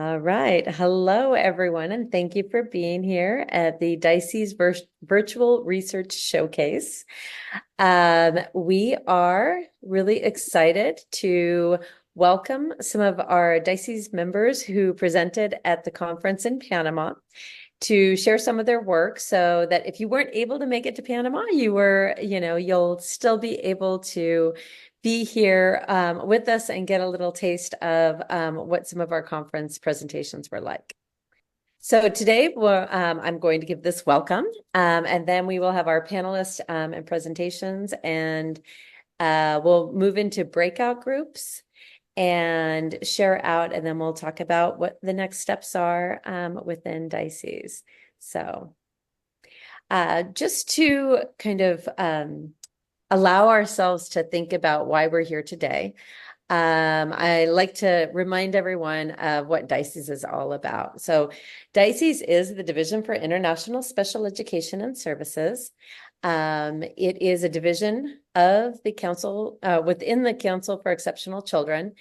All right. Hello, everyone, and thank you for being here at the DISES Virtual Research Showcase. We are really excited to welcome some of our DISES members who presented at the conference in Panama to share some of their work so that if you weren't able to make it to Panama, you'll still be able to be here with us and get a little taste of what some of our conference presentations were like. So today I'm going to give this welcome, and then we will have our panelists and presentations, and we'll move into breakout groups and share out, and then we'll talk about what the next steps are within DISES. So just to kind of allow ourselves to think about why we're here today, I like to remind everyone of what DISES is all about. So DISES is the Division for International Special Education and Services. It is a division of the council, within the Council for Exceptional Children.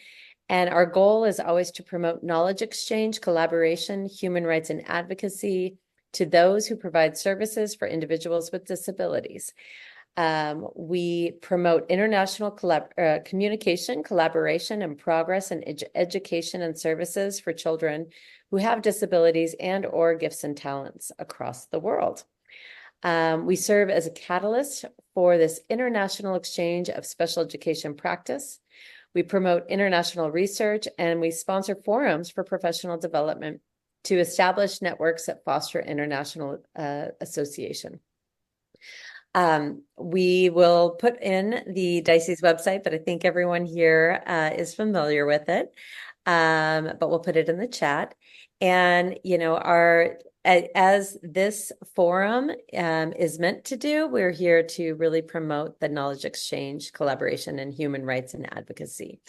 And our goal is always to promote knowledge exchange, collaboration, human rights, and advocacy to those who provide services for individuals with disabilities. We promote international communication, collaboration, and progress in education and services for children who have disabilities and/or gifts and talents across the world. We serve as a catalyst for this international exchange of special education practice. We promote international research, and we sponsor forums for professional development to establish networks that foster international association. We will put in the DISES website, but I think everyone here is familiar with it. But we'll put it in the chat. And, as this forum is meant to do, we're here to really promote the knowledge exchange, collaboration, and human rights and advocacy,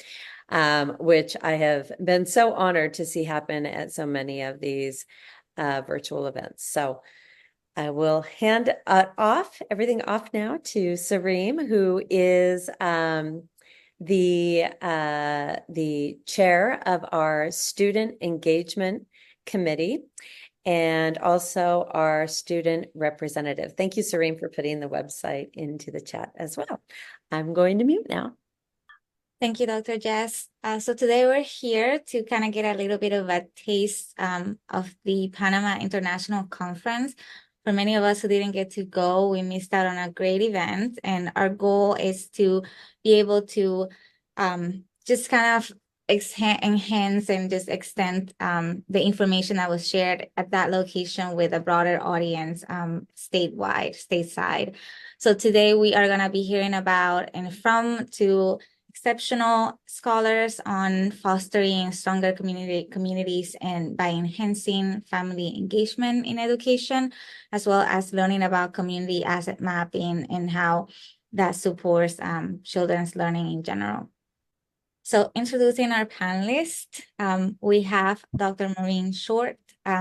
which I have been so honored to see happen at so many of these virtual events. So I will hand everything off now to Saurym, who is the chair of our student engagement committee and also our student representative. Thank you, Saurym, for putting the website into the chat as well. I'm going to mute now. Thank you, Dr. Jess. So today we're here to kind of get a little bit of a taste of the Panama International Conference. For many of us who didn't get to go, we missed out on a great event, and our goal is to be able to just kind of enhance and just extend the information that was shared at that location with a broader audience stateside. So today we are going to be hearing about and from two exceptional scholars on fostering stronger communities and by enhancing family engagement in education, as well as learning about community asset mapping and how that supports children's learning in general. So introducing our panelists, we have Dr. Maureen Short.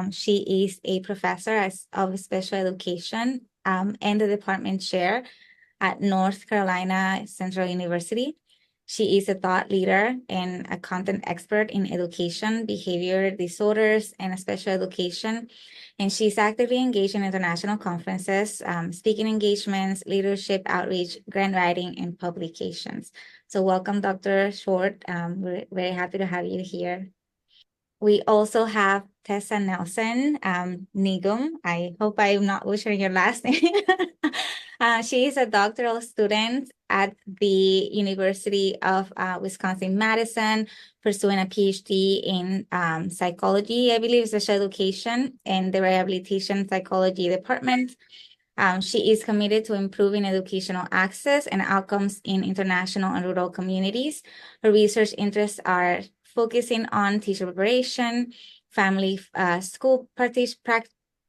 She is a professor of special education and the department chair at North Carolina Central University. She is a thought leader and a content expert in education, behavior disorders, and special education. And she's actively engaged in international conferences, speaking engagements, leadership outreach, grant writing, and publications. So welcome, Dr. Short. We're very happy to have you here. We also have Tessa Nelson-Neigum. I hope I'm not butchering your last name. She is a doctoral student at the University of Wisconsin-Madison, pursuing a Ph.D. in psychology, I believe, special education, and the Rehabilitation Psychology Department. She is committed to improving educational access and outcomes in international and rural communities. Her research interests are focusing on teacher preparation, family school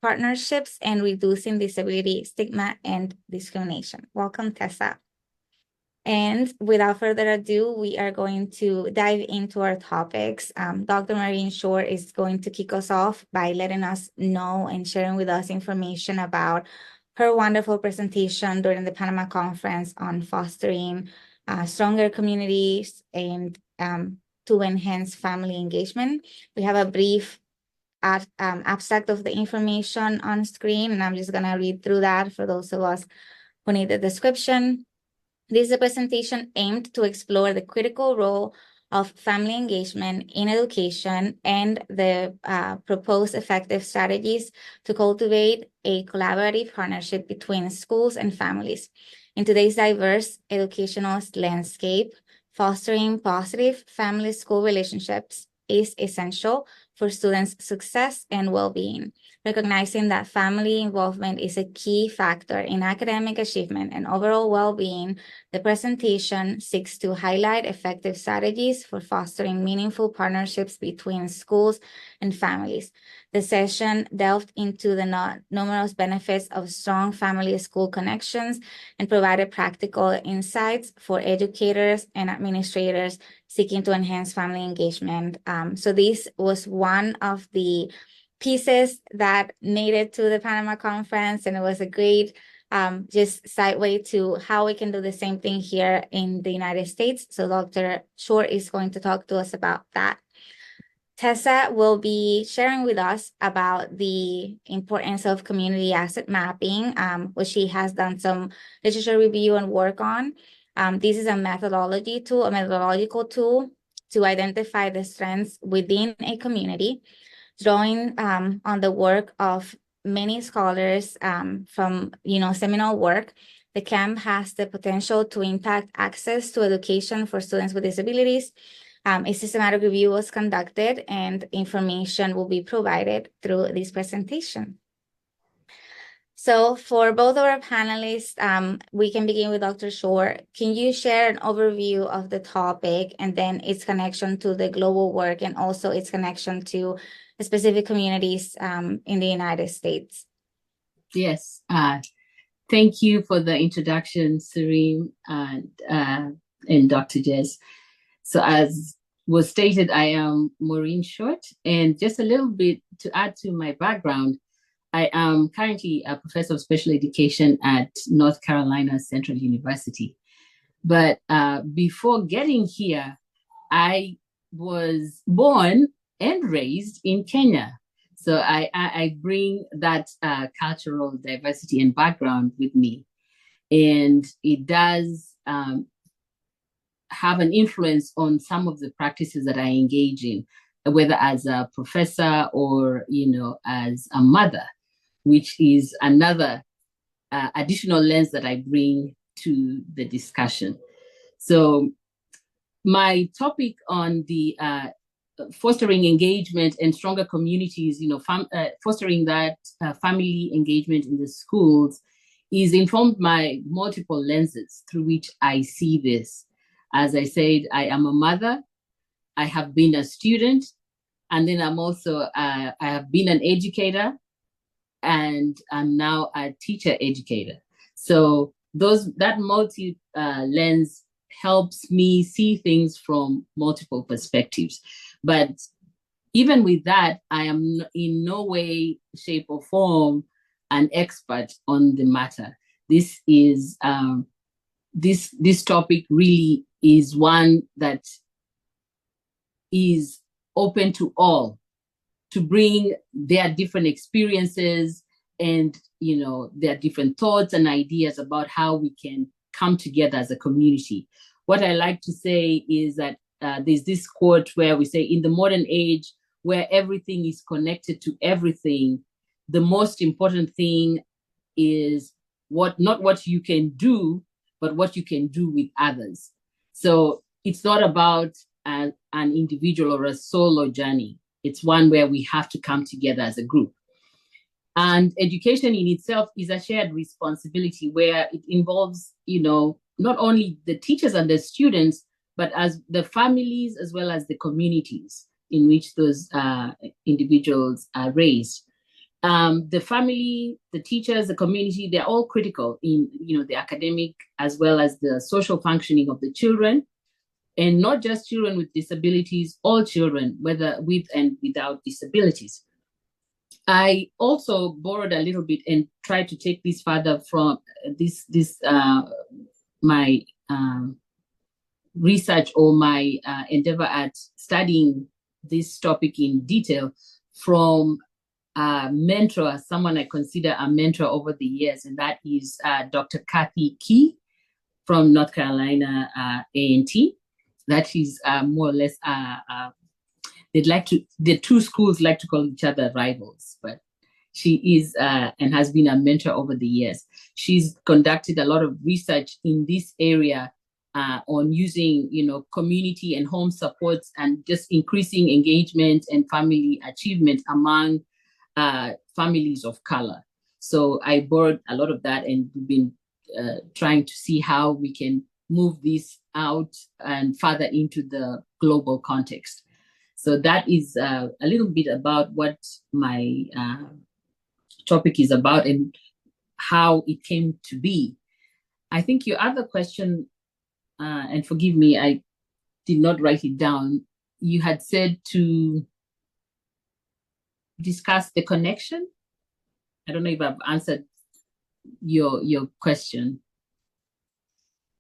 partnerships, and reducing disability stigma and discrimination. Welcome, Tessa. And without further ado, we are going to dive into our topics. Dr. Maureen Short is going to kick us off by letting us know and sharing with us information about her wonderful presentation during the Panama Conference on fostering stronger communities and to enhance family engagement. We have a brief abstract of the information on screen, and I'm just going to read through that for those of us who need the description. This is a presentation aimed to explore the critical role of family engagement in education and the proposed effective strategies to cultivate a collaborative partnership between schools and families. In today's diverse educational landscape, fostering positive family-school relationships is essential for students' success and well-being. Recognizing that family involvement is a key factor in academic achievement and overall well-being, the presentation seeks to highlight effective strategies for fostering meaningful partnerships between schools and families. The session delved into the numerous benefits of strong family-school connections and provided practical insights for educators and administrators seeking to enhance family engagement. So this was one of the pieces that made it to the Panama conference, and it was a great just sideway to how we can do the same thing here in the United States. So Dr. Short is going to talk to us about that. Tessa will be sharing with us about the importance of community asset mapping, which she has done some literature review and work on. This is a methodological tool to identify the strengths within a community, drawing on the work of many scholars from seminal work. The camp has the potential to impact access to education for students with disabilities. A systematic review was conducted and information will be provided through this presentation. So for both of our panelists, we can begin with Dr. Short. Can you share an overview of the topic and then its connection to the global work and also its connection to specific communities in the United States? Yes, thank you for the introduction, Saurym and Dr. Jess. So as was stated, I am Maureen Short, and just a little bit to add to my background, I am currently a professor of special education at North Carolina Central University. But before getting here, I was born and raised in Kenya. So I bring that cultural diversity and background with me. And it does have an influence on some of the practices that I engage in, whether as a professor or, as a mother, which is another additional lens that I bring to the discussion. So my topic on the fostering engagement and stronger communities, fostering that family engagement in the schools is informed by multiple lenses through which I see this. As I said, I am a mother, I have been a student, and then I'm also, I have been an educator, and I'm now a teacher educator. So that multi-lens helps me see things from multiple perspectives. But even with that, I am in no way, shape, or form an expert on the matter. This is this topic really is one that is open to all to bring their different experiences and their different thoughts and ideas about how we can come together as a community. What I like to say is that there's this quote where we say, in the modern age where everything is connected to everything, the most important thing is not what you can do, but what you can do with others. So it's not about an individual or a solo journey. It's one where we have to come together as a group. And education in itself is a shared responsibility where it involves, not only the teachers and the students, but as the families as well as the communities in which those individuals are raised. The family, the teachers, the community, they're all critical in the academic as well as the social functioning of the children. And not just children with disabilities, all children, whether with and without disabilities. I also borrowed a little bit and tried to take this further from research or my endeavor at studying this topic in detail from a mentor, someone I consider a mentor over the years, and that is Dr. Kathy Key from North Carolina A&T. That is more or less, the two schools like to call each other rivals, but she is and has been a mentor over the years. She's conducted a lot of research in this area on using, community and home supports and just increasing engagement and family achievement among families of color. So I borrowed a lot of that, and we've been trying to see how we can move this out and further into the global context. So that is a little bit about what my topic is about and how it came to be. I think your other question, and forgive me, I did not write it down. You had said to discuss the connection. I don't know if I've answered your question.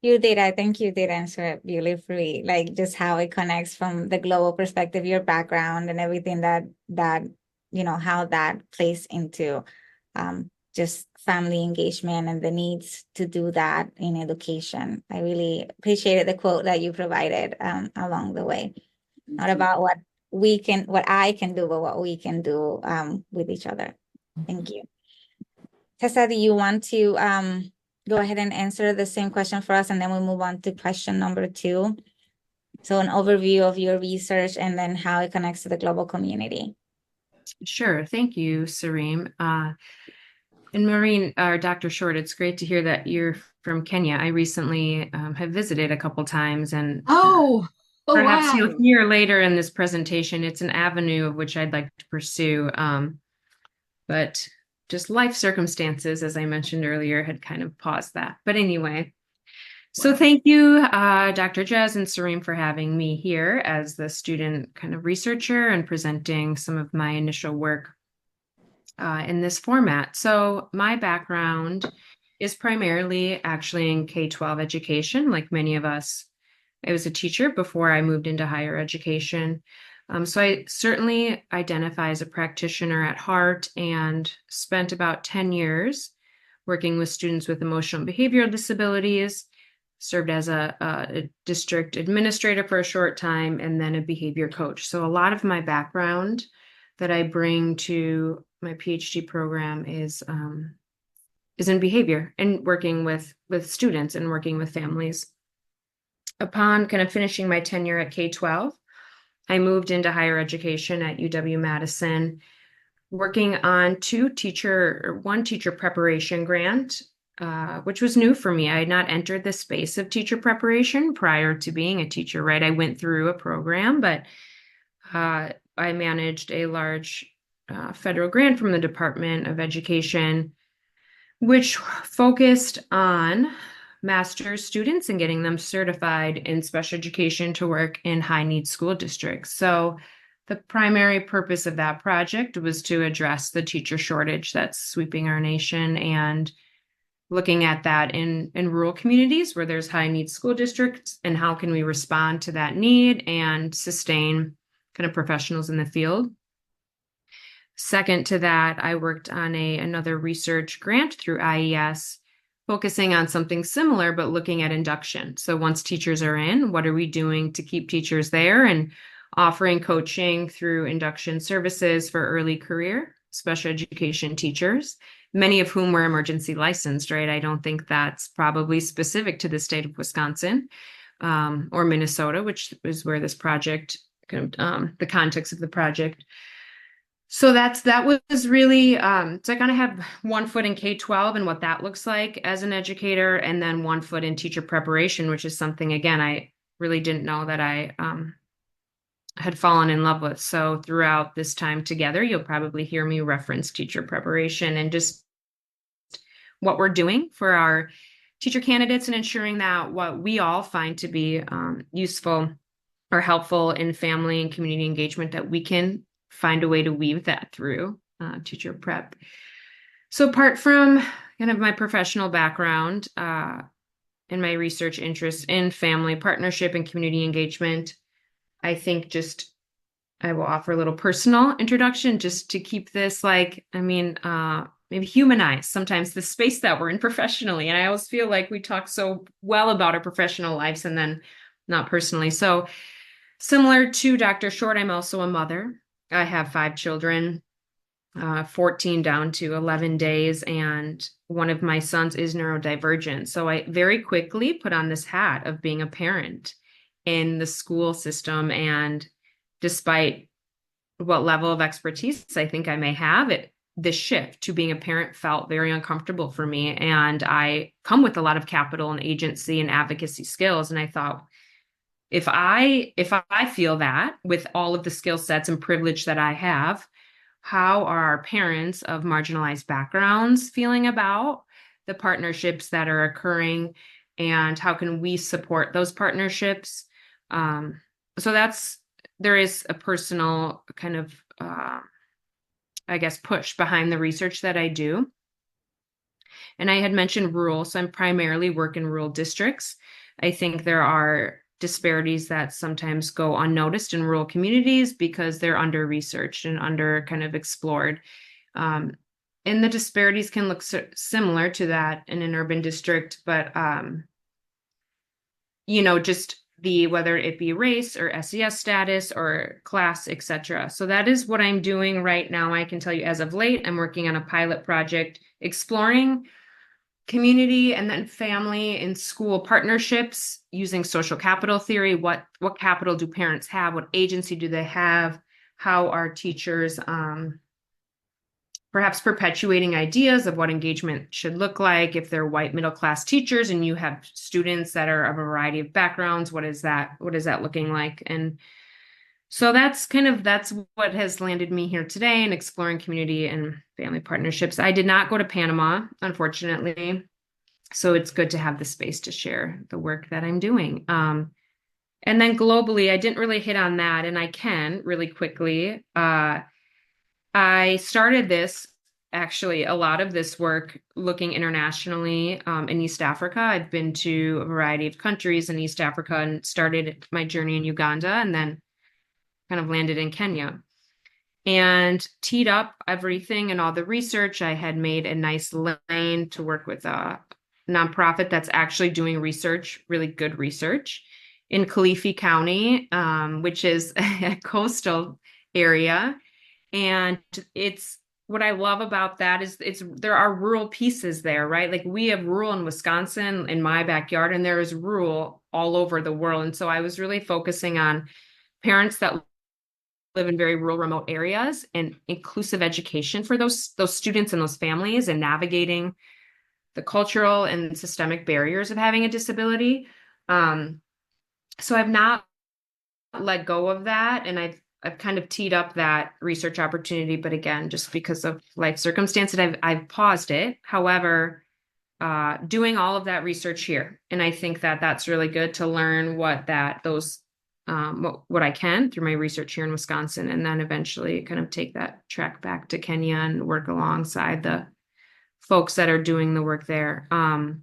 You did. I think you did answer it beautifully, like just how it connects from the global perspective, your background and everything that how that plays into just family engagement and the needs to do that in education. I really appreciated the quote that you provided along the way. Not about what I can do, but what we can do with each other. Thank you. Tessa, do you want to go ahead and answer the same question for us, and then we'll move on to question number 2? So an overview of your research and then how it connects to the global community. Sure. Thank you, Saurym. And Maureen, or Dr. Short, it's great to hear that you're from Kenya. I recently have visited a couple times, and perhaps wow. you'll hear later in this presentation, it's an avenue of which I'd like to pursue. But just life circumstances, as I mentioned earlier, had kind of paused that. But anyway, so thank you, Dr. Jez and Saurym, for having me here as the student kind of researcher and presenting some of my initial work in this format. So my background is primarily actually in K-12 education, like many of us. I was a teacher before I moved into higher education. So I certainly identify as a practitioner at heart, and spent about 10 years working with students with emotional and behavioral disabilities, served as a district administrator for a short time, and then a behavior coach. So a lot of my background that I bring to my PhD program is in behavior and working with students and working with families. Upon kind of finishing my tenure at K-12, I moved into higher education at UW-Madison, working on one teacher preparation grant, which was new for me. I had not entered the space of teacher preparation prior to being a teacher, right? I went through a program, but I managed a large federal grant from the Department of Education, which focused on master's students and getting them certified in special education to work in high needs school districts. So the primary purpose of that project was to address the teacher shortage that's sweeping our nation, and looking at that in rural communities where there's high needs school districts, and how can we respond to that need and sustain kind of professionals in the field. Second to that, I worked on another research grant through IES, focusing on something similar, but looking at induction. So once teachers are in, what are we doing to keep teachers there, and offering coaching through induction services for early career special education teachers, many of whom were emergency licensed, right? I don't think that's probably specific to the state of Wisconsin or Minnesota, which is where this project, the context of the project. So that was really, so I kind of have one foot in K-12 and what that looks like as an educator, and then one foot in teacher preparation, which is something, again, I really didn't know that I had fallen in love with. So throughout this time together, you'll probably hear me reference teacher preparation and just what we're doing for our teacher candidates, and ensuring that what we all find to be useful or helpful in family and community engagement, that we can find a way to weave that through teacher prep. So apart from kind of my professional background, and my research interests in family partnership and community engagement. I think I will offer a little personal introduction just to keep this maybe humanize sometimes the space that we're in professionally. And I always feel like we talk so well about our professional lives and then not personally. So similar to Dr. Short, I'm also a mother. I have 5 children, 14 down to 11 days, and one of my sons is neurodivergent. So I very quickly put on this hat of being a parent in the school system. And despite what level of expertise I think I may have, this shift to being a parent felt very uncomfortable for me. And I come with a lot of capital and agency and advocacy skills. And I thought, if I feel that with all of the skill sets and privilege that I have, how are our parents of marginalized backgrounds feeling about the partnerships that are occurring, and how can we support those partnerships? So there is a personal kind of, push behind the research that I do. And I had mentioned rural, so I'm primarily work in rural districts. I think there are disparities that sometimes go unnoticed in rural communities because they're under researched and under kind of explored. And the disparities can look similar to that in an urban district, but just whether it be race or SES status or class, etc. So that is what I'm doing right now. I can tell you as of late, I'm working on a pilot project exploring community and then family and school partnerships using social capital theory. What capital do parents have? What agency do they have? How are teachers perhaps perpetuating ideas of what engagement should look like? If they're white middle class teachers and you have students that are of a variety of backgrounds, what is that looking like? And so that's what has landed me here today in exploring community and family partnerships. I did not go to Panama, unfortunately. So it's good to have the space to share the work that I'm doing. And then globally, I didn't really hit on that, and I can really quickly. I started a lot of this work looking internationally in East Africa. I've been to a variety of countries in East Africa and started my journey in Uganda and then kind of landed in Kenya and teed up everything and all the research. I had made a nice lane to work with a nonprofit that's actually doing research, really good research in Kalifi County, which is a coastal area. And what I love about that is there are rural pieces there, right? Like we have rural in Wisconsin in my backyard, and there is rural all over the world. And so I was really focusing on parents that live in very rural, remote areas and inclusive education for those students and those families, and navigating the cultural and systemic barriers of having a disability. So I've not let go of that, and I've kind of teed up that research opportunity, but again, just because of life circumstances, I've paused it. However, doing all of that research here, and I think that that's really good to learn what I can through my research here in Wisconsin, and then eventually kind of take that track back to Kenya and work alongside the folks that are doing the work there. So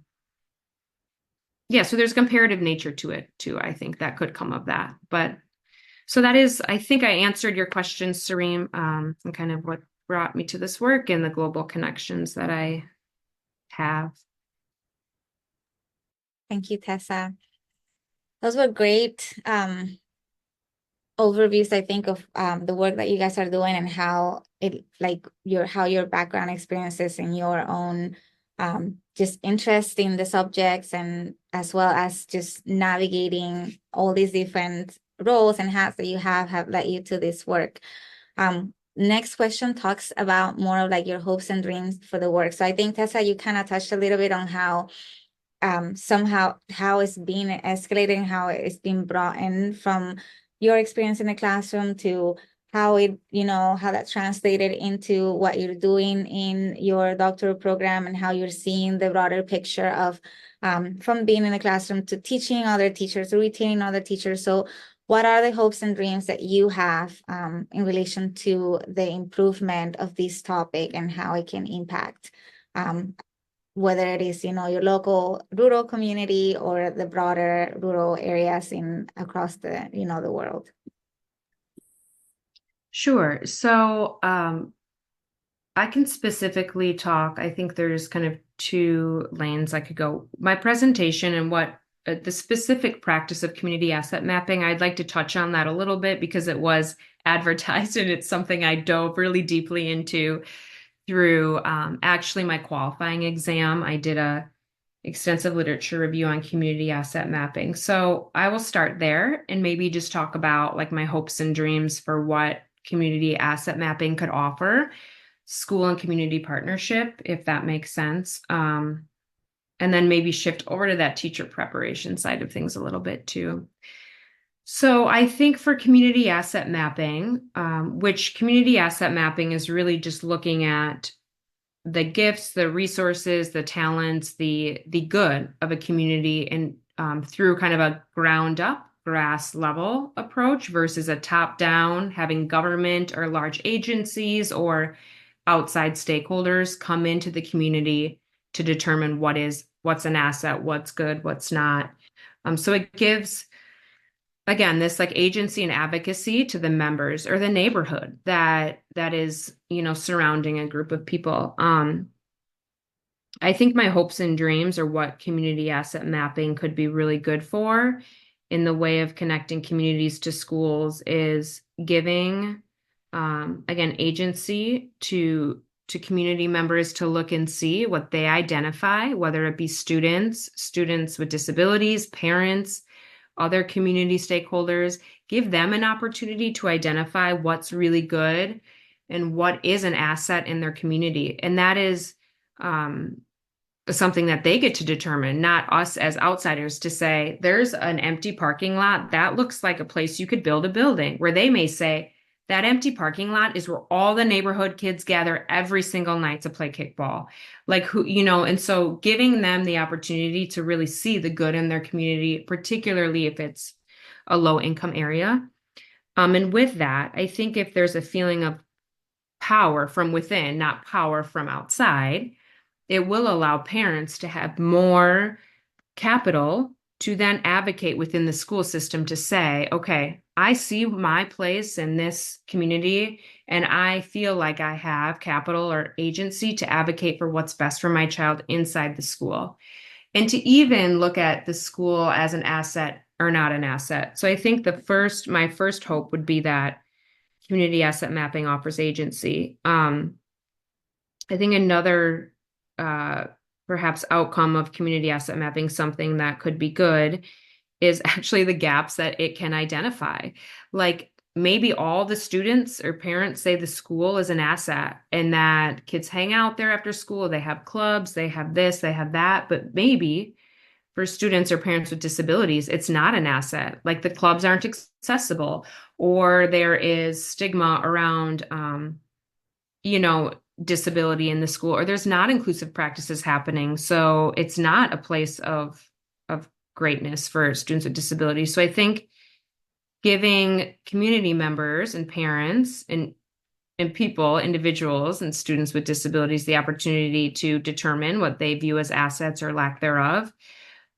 there's comparative nature to it too. I think that could come of that. But so that is, I think I answered your question, Saurym, and kind of what brought me to this work and the global connections that I have. Thank you, Tessa. Those were great overviews, I think, of the work that you guys are doing and how your background experiences and your own just interest in the subjects, and as well as just navigating all these different roles and hats that you have led you to this work. Next question talks about more of your hopes and dreams for the work. So I think, Tessa, you kind of touched a little bit on how somehow how it's been escalating, how it's been brought in from your experience in the classroom to how that translated into what you're doing in your doctoral program, and how you're seeing the broader picture of from being in the classroom to teaching other teachers, to retaining other teachers. So what are the hopes and dreams that you have in relation to the improvement of this topic and how it can impact whether it is, your local rural community or the broader rural areas across the world. Sure. So I can specifically talk, I think there's kind of two lanes I could go. My presentation and what the specific practice of community asset mapping, I'd like to touch on that a little bit because it was advertised and it's something I dove really deeply into through actually my qualifying exam. I did a extensive literature review on community asset mapping. So I will start there and maybe just talk about like my hopes and dreams for what community asset mapping could offer school and community partnership, if that makes sense. And then maybe shift over to that teacher preparation side of things a little bit too. So I think for community asset mapping, which community asset mapping is really just looking at the gifts, the resources, the talents, the good of a community and through kind of a ground up grass level approach versus a top down, having government or large agencies or outside stakeholders come into the community to determine what's an asset, what's good, what's not. So it gives, again, this like agency and advocacy to the members or the neighborhood that is, surrounding a group of people. I think my hopes and dreams are what community asset mapping could be really good for in the way of connecting communities to schools is giving, again, agency to community members to look and see what they identify, whether it be students with disabilities, parents, other community stakeholders, give them an opportunity to identify what's really good and what is an asset in their community. And that is something that they get to determine, not us as outsiders to say, there's an empty parking lot. That looks like a place you could build a building, where they may say, that empty parking lot is where all the neighborhood kids gather every single night to play kickball. Like and so giving them the opportunity to really see the good in their community, particularly if it's a low income area. And with that, I think if there's a feeling of power from within, not power from outside, it will allow parents to have more capital to then advocate within the school system to say, okay, I see my place in this community and I feel like I have capital or agency to advocate for what's best for my child inside the school. And to even look at the school as an asset or not an asset. So I think my first hope would be that community asset mapping offers agency. I think another perhaps outcome of community asset mapping, something that could be good, is actually the gaps that it can identify. Like maybe all the students or parents say the school is an asset and that kids hang out there after school, they have clubs, they have this, they have that, but maybe for students or parents with disabilities, it's not an asset. Like the clubs aren't accessible, or there is stigma around, disability in the school, or there's not inclusive practices happening. So it's not a place of greatness for students with disabilities. So I think giving community members and parents and individuals and students with disabilities the opportunity to determine what they view as assets or lack thereof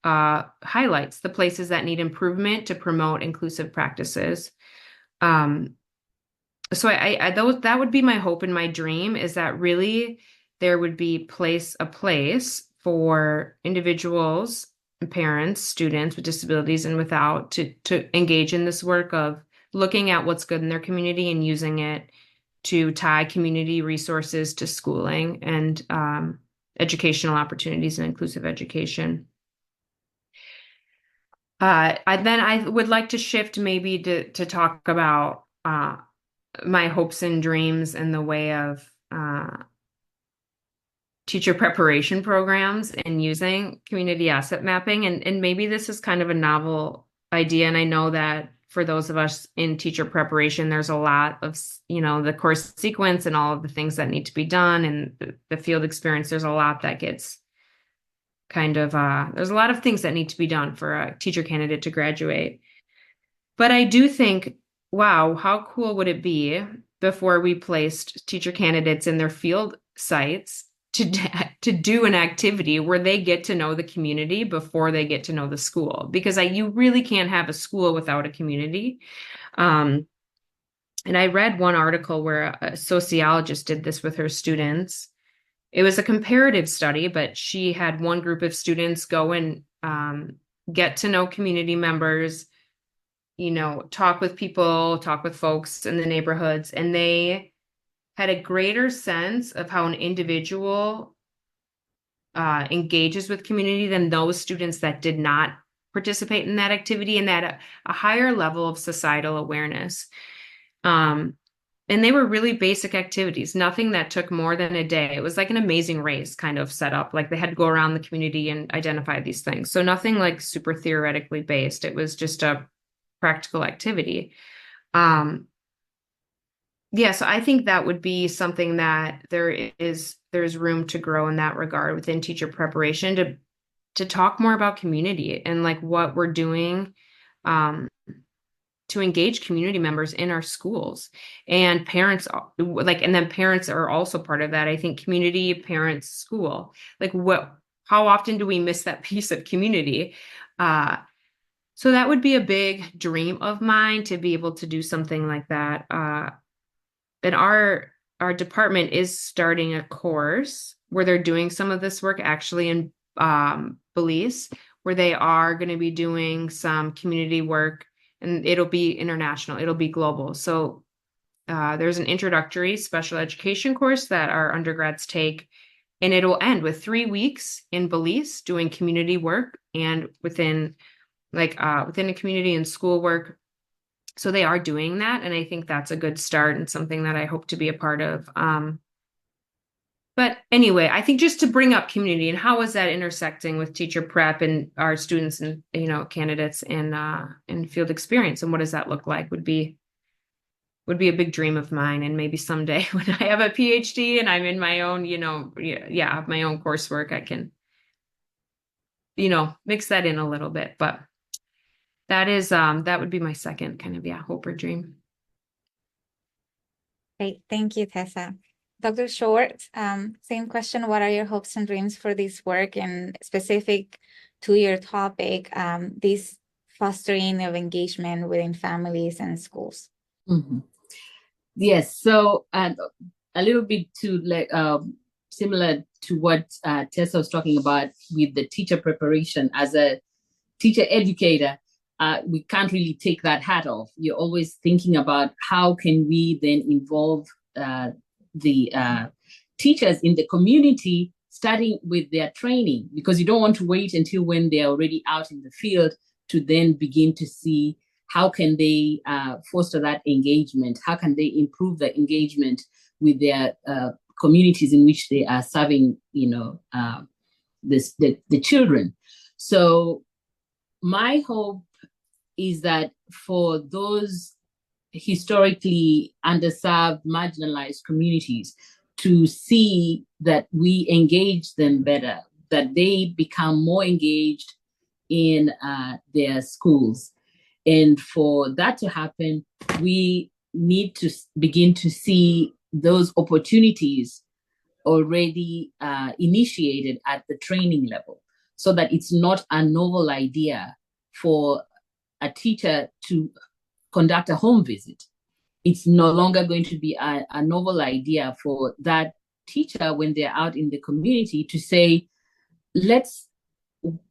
highlights the places that need improvement to promote inclusive practices. So that would be my hope and my dream, is that really there would be a place for individuals and parents, students with disabilities and without, to engage in this work of looking at what's good in their community and using it to tie community resources to schooling and educational opportunities and inclusive education. I would like to shift maybe to talk about my hopes and dreams in the way of teacher preparation programs and using community asset mapping. And maybe this is kind of a novel idea. And I know that for those of us in teacher preparation, there's a lot of, the course sequence and all of the things that need to be done and the field experience. There's a lot that gets there's a lot of things that need to be done for a teacher candidate to graduate. But I do think, wow, how cool would it be before we placed teacher candidates in their field sites to do an activity where they get to know the community before they get to know the school, because you really can't have a school without a community. And I read one article where a sociologist did this with her students. It was a comparative study, but she had one group of students go and get to know community members, talk with people, talk with folks in the neighborhoods, and they had a greater sense of how an individual engages with community than those students that did not participate in that activity, and that a higher level of societal awareness. And they were really basic activities, nothing that took more than a day. It was like an Amazing Race kind of setup. Like they had to go around the community and identify these things. So nothing like super theoretically based. It was just a practical activity. Yeah, so I think that would be something that there's room to grow in that regard within teacher preparation, to talk more about community and like what we're doing to engage community members in our schools, and parents, and then parents are also part of that. I think community, parents, school, how often do we miss that piece of community? So that would be a big dream of mine, to be able to do something like that. And our department is starting a course where they're doing some of this work actually in Belize, where they are going to be doing some community work, and it'll be international, it'll be global. So there's an introductory special education course that our undergrads take, and it'll end with 3 weeks in Belize doing community work and within a community and school work. So they are doing that, and I think that's a good start and something that I hope to be a part of. But anyway, I think just to bring up community and how is that intersecting with teacher prep and our students and candidates and field experience, and what does that look like, would be a big dream of mine. And maybe someday when I have a PhD and I'm in my own, have my own coursework, I can, mix that in a little bit. But that would be my second kind of, hope or dream. Great. Thank you, Tessa. Dr. Short, same question. What are your hopes and dreams for this work, and specific to your topic, this fostering of engagement within families and schools? Mm-hmm. Yes. So a little bit similar to what Tessa was talking about with the teacher preparation. As a teacher educator, we can't really take that hat off. You're always thinking about how can we then involve the teachers in the community, starting with their training, because you don't want to wait until when they're already out in the field to then begin to see how can they foster that engagement, how can they improve the engagement with their communities in which they are serving, the children. So my hope is that for those historically underserved, marginalized communities, to see that we engage them better, that they become more engaged in their schools. And for that to happen, we need to begin to see those opportunities already initiated at the training level, so that it's not a novel idea for a teacher to conduct a home visit. It's no longer going to be a novel idea for that teacher when they're out in the community to say, let's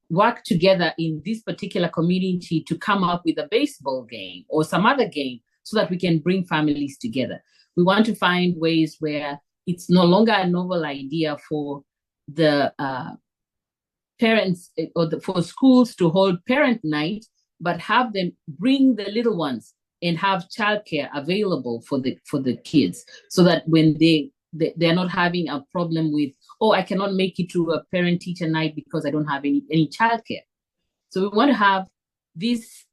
work together in this particular community to come up with a baseball game or some other game so that we can bring families together. We want to find ways where it's no longer a novel idea for the parents or for schools to hold parent night, but have them bring the little ones and have childcare available for the kids, so that when they're not having a problem with, oh, I cannot make it to a parent-teacher night because I don't have any childcare. So we want to have these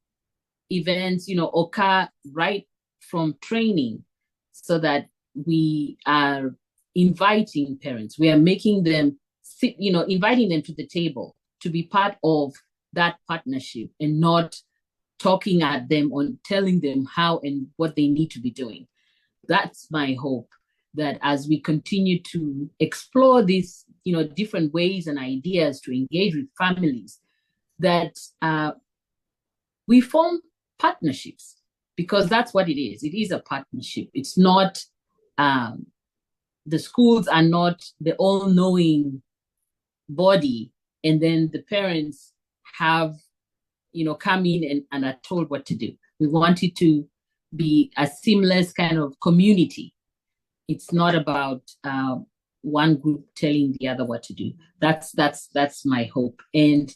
events, occur right from training, so that we are inviting parents. We are making them sit, inviting them to the table to be part of that partnership, and not talking at them or telling them how and what they need to be doing. That's my hope, that as we continue to explore these, different ways and ideas to engage with families, that we form partnerships, because that's what it is. It is a partnership. It's not, the schools are not the all-knowing body, and then the parents have, come in and are told what to do. We want it to be a seamless kind of community. It's not about one group telling the other what to do. That's my hope. And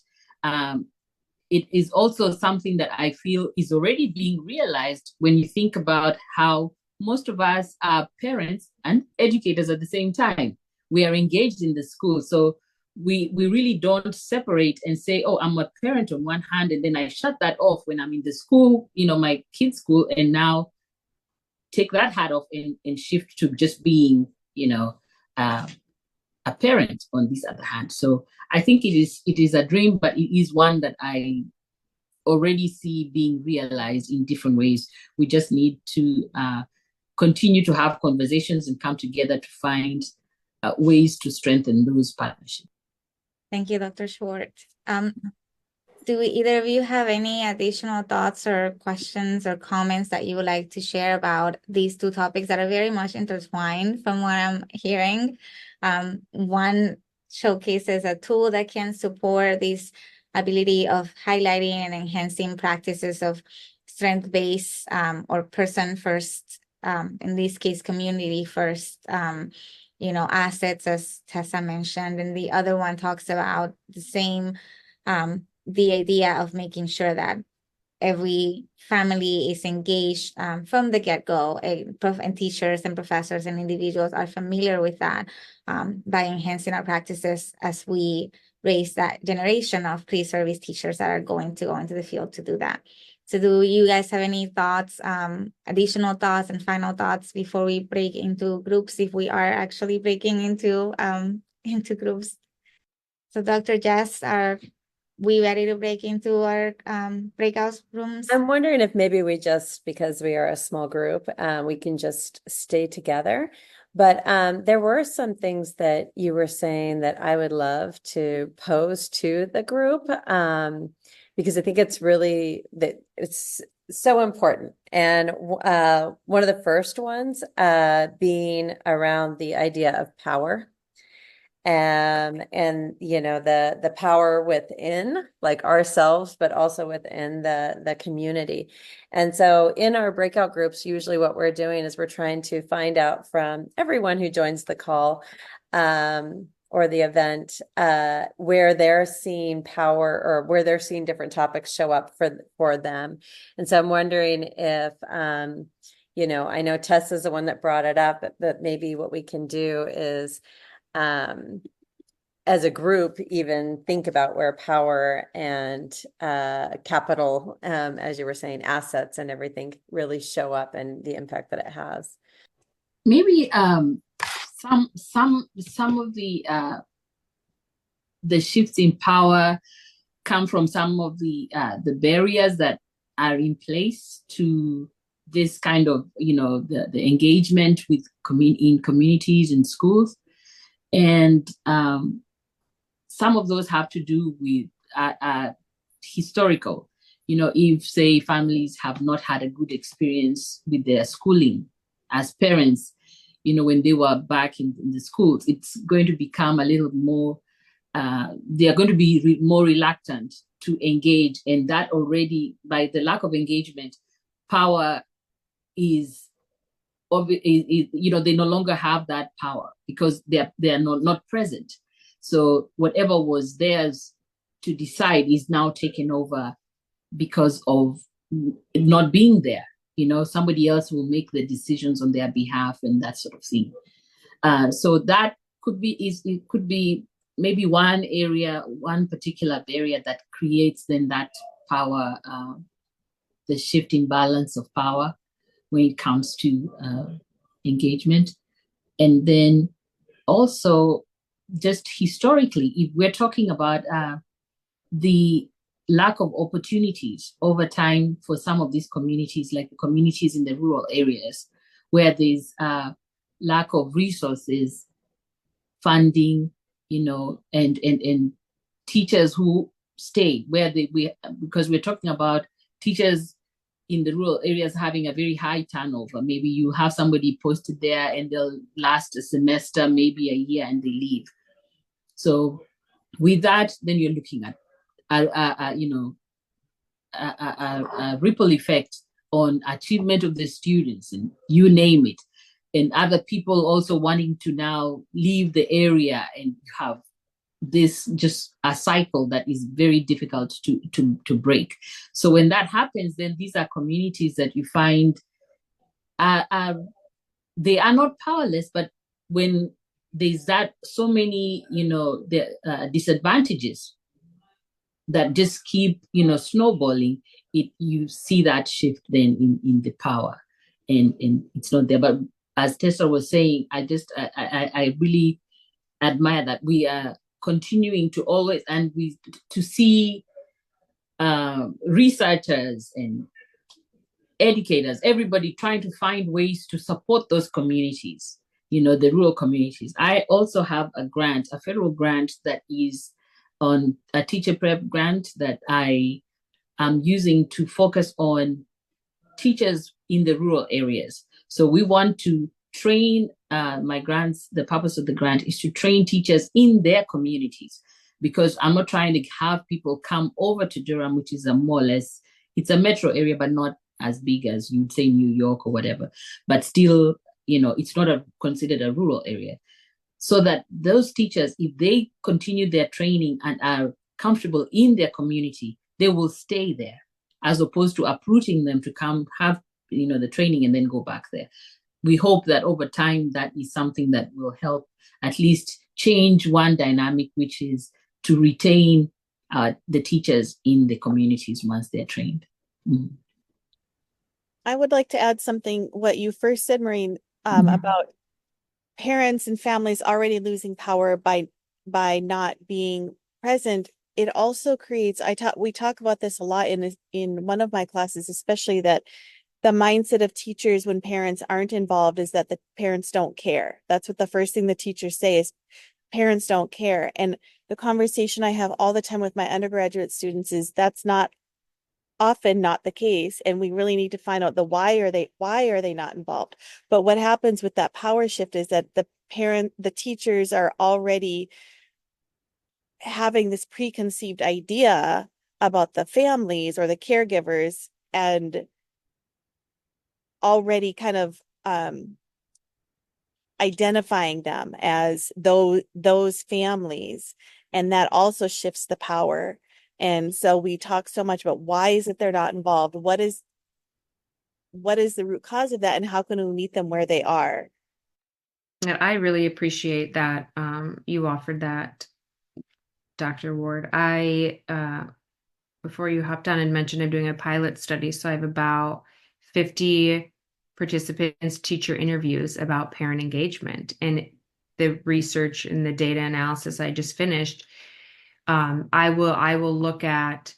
it is also something that I feel is already being realized when you think about how most of us are parents and educators at the same time. We are engaged in the school. So we really don't separate and say, oh, I'm a parent on one hand, and then I shut that off when I'm in the school, my kid's school, and now take that hat off and shift to just being, a parent on this other hand. So I think it is a dream, but it is one that I already see being realized in different ways. We just need to continue to have conversations and come together to find ways to strengthen those partnerships. Thank you, Dr. Schwartz. Do either of you have any additional thoughts or questions or comments that you would like to share about these two topics that are very much intertwined from what I'm hearing? One showcases a tool that can support this ability of highlighting and enhancing practices of strength-based or person-first, in this case, community-first, assets, as Tessa mentioned. And the other one talks about the same, the idea of making sure that every family is engaged from the get-go, and teachers and professors and individuals are familiar with that by enhancing our practices as we raise that generation of pre-service teachers that are going to go into the field to do that. So do you guys have any thoughts, additional thoughts and final thoughts before we break into groups, if we are actually breaking into groups? So Dr. Jess, are we ready to break into our breakout rooms? I'm wondering if maybe we just, because we are a small group, we can just stay together. But there were some things that you were saying that I would love to pose to the group, because I think it's really that it's so important. And one of the first ones being around the idea of power. And the power within, like ourselves, but also within the community. And so in our breakout groups, usually what we're doing is we're trying to find out from everyone who joins the call or the event where they're seeing power, or where they're seeing different topics show up for them. And so I'm wondering if I know Tessa's the one that brought it up, but maybe what we can do is as a group, even think about where power and capital, as you were saying, assets and everything really show up, and the impact that it has. Maybe some of the shifts in power come from some of the barriers that are in place to this kind of the engagement with in communities and schools. And some of those have to do with historical. If, say, families have not had a good experience with their schooling as parents, when they were back in the schools, it's going to become a little more, they are going to be more reluctant to engage. And that already, by the lack of engagement, power is they no longer have that power because they are not present. So whatever was theirs to decide is now taken over because of not being there. Somebody else will make the decisions on their behalf and that sort of thing. So that could be maybe one area, one particular barrier that creates then that power, the shift in balance of power when it comes to engagement. And then also just historically, if we're talking about the lack of opportunities over time for some of these communities, like the communities in the rural areas, where there's lack of resources, funding, and teachers who stay where because we're talking about teachers in the rural areas having a very high turnover. Maybe you have somebody posted there and they'll last a semester, maybe a year, and they leave. So with that, then you're looking at a ripple effect on achievement of the students, and you name it, and other people also wanting to now leave the area, and you have this just a cycle that is very difficult to break. So when that happens, then these are communities that you find they are not powerless, but when there's that so many disadvantages that just keep snowballing, you see that shift then in the power, and it's not there. But as Tessa was saying, I really admire that we are continuing to always, and to see researchers and educators, everybody trying to find ways to support those communities, the rural communities. I also have a federal grant that is on a teacher prep grant that I am using to focus on teachers in the rural areas. So we want to train the purpose of the grant is to train teachers in their communities, because I'm not trying to have people come over to Durham, which is more or less, it's a metro area, but not as big as you'd say New York or whatever, but still, it's not considered a rural area. So that those teachers, if they continue their training and are comfortable in their community, they will stay there, as opposed to uprooting them to come have the training and then go back there. We hope that over time that is something that will help at least change one dynamic, which is to retain the teachers in the communities once they're trained. Mm. I would like to add something, what you first said, Maureen, about parents and families already losing power by not being present. It also creates, we talk about this a lot in one of my classes, especially, that the mindset of teachers when parents aren't involved is that the parents don't care. That's what the first thing the teachers say is, parents don't care. And the conversation I have all the time with my undergraduate students is that's often not the case, and we really need to find out why are they not involved. But what happens with that power shift is that the teachers are already having this preconceived idea about the families or the caregivers, and already kind of identifying them as those families, and that also shifts the power. And so we talk so much about why is it they're not involved? What is the root cause of that, and how can we meet them where they are? And I really appreciate that you offered that, Dr. Ward. Before you hopped on and mentioned I'm doing a pilot study, so I have about 50 participants teacher interviews about parent engagement, and the research and the data analysis I just finished. I will look at,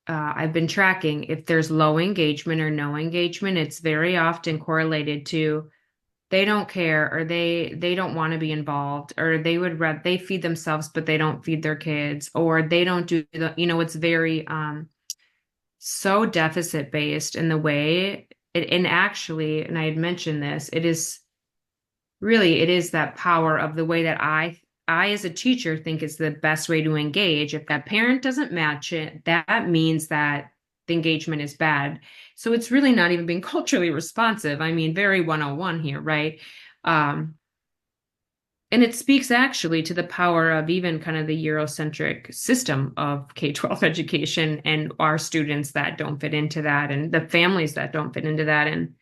I've been tracking if there's low engagement or no engagement. It's very often correlated to they don't care, or they don't want to be involved, or they feed themselves but they don't feed their kids, or they don't do it's very so deficit based in the way and actually, and I had mentioned this, it is that power of the way that I as a teacher think is the best way to engage. If that parent doesn't match it, that means that the engagement is bad. So it's really not even being culturally responsive. I mean, very 101 here, right? And it speaks actually to the power of even kind of the Eurocentric system of K-12 education and our students that don't fit into that, and the families that don't fit into that. And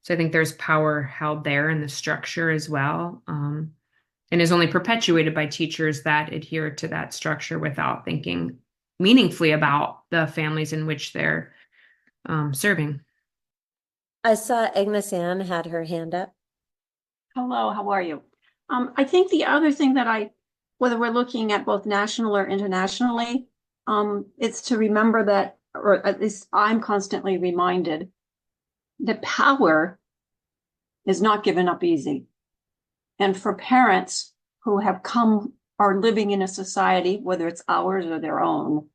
so I think there's power held there in the structure as well, and is only perpetuated by teachers that adhere to that structure without thinking meaningfully about the families in which they're serving. I saw Agnes Ann had her hand up. Hello, how are you? I think the other thing that whether we're looking at both national or internationally, it's to remember that, or at least I'm constantly reminded, that power is not given up easy. And for parents who have come, are living in a society, whether it's ours or their own,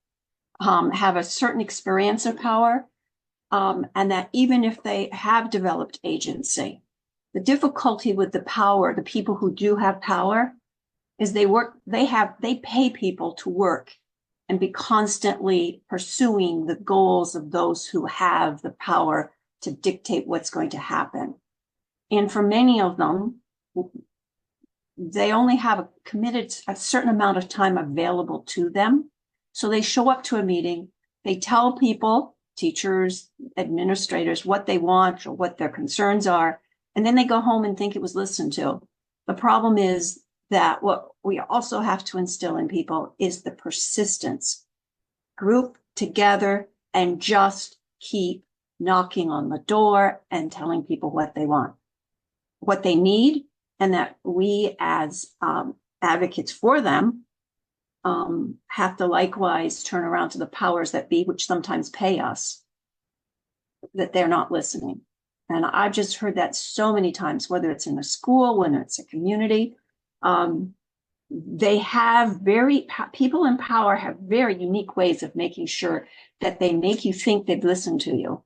have a certain experience of power, and that even if they have developed agency, the difficulty with the power, the people who do have power, is they pay people to work and be constantly pursuing the goals of those who have the power to dictate what's going to happen. And for many of them, they only have a certain amount of time available to them. So they show up to a meeting, they tell people, teachers, administrators, what they want or what their concerns are, and then they go home and think it was listened to. The problem is that what we also have to instill in people is the persistence. Group together and just keep knocking on the door and telling people what they want, what they need, and that we as advocates for them have to likewise turn around to the powers that be, which sometimes pay us, that they're not listening. And I've just heard that so many times, whether it's in a school, when it's a community. They have people in power have very unique ways of making sure that they make you think they've listened to you